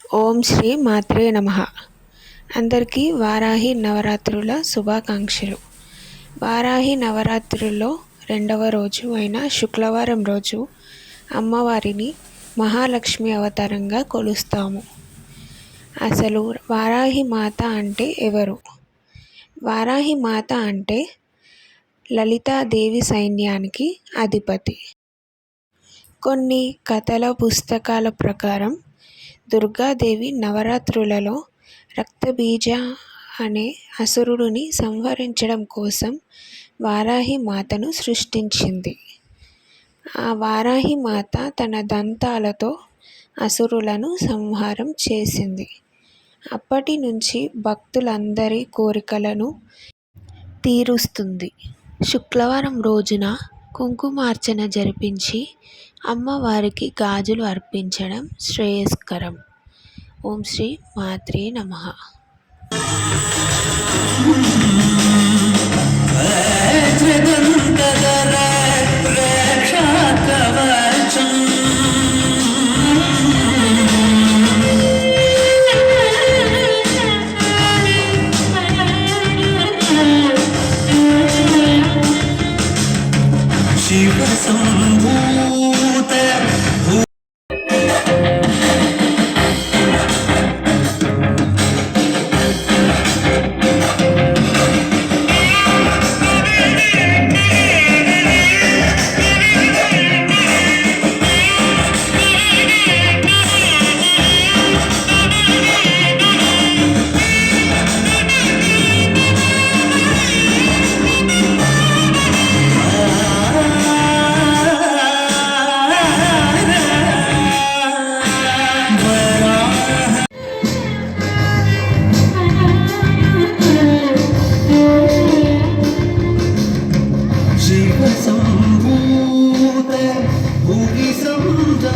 ఓం శ్రీ మాత్రే నమః. అందరికీ వారాహి నవరాత్రుల శుభాకాంక్షలు. వారాహి నవరాత్రుల్లో రెండవ రోజు అయిన శుక్రవారం రోజు అమ్మవారిని మహాలక్ష్మి అవతారంగా కొలుస్తాము. అసలు వారాహి మాత అంటే ఎవరు? వారాహి మాత అంటే లలితాదేవి సైన్యానికి అధిపతి. కొన్ని కథల పుస్తకాల ప్రకారం దుర్గాదేవి నవరాత్రులలో రక్తబీజ అనే అసురుడిని సంహరించడం కోసం వారాహి మాతను సృష్టించింది. ఆ వారాహి మాత తన దంతాలతో అసురులను సంహారం చేసింది. అప్పటి నుంచి భక్తులందరి కోరికలను తీరుస్తుంది. శుక్రవారం రోజున కుంకుమార్చన జరిపించి అమ్మవారికి గాజులు అర్పించడం శ్రేయస్కరం. ఓం శ్రీ మాత్రే నమః. శివ సంభూత శివ సంభూత భువి సంజా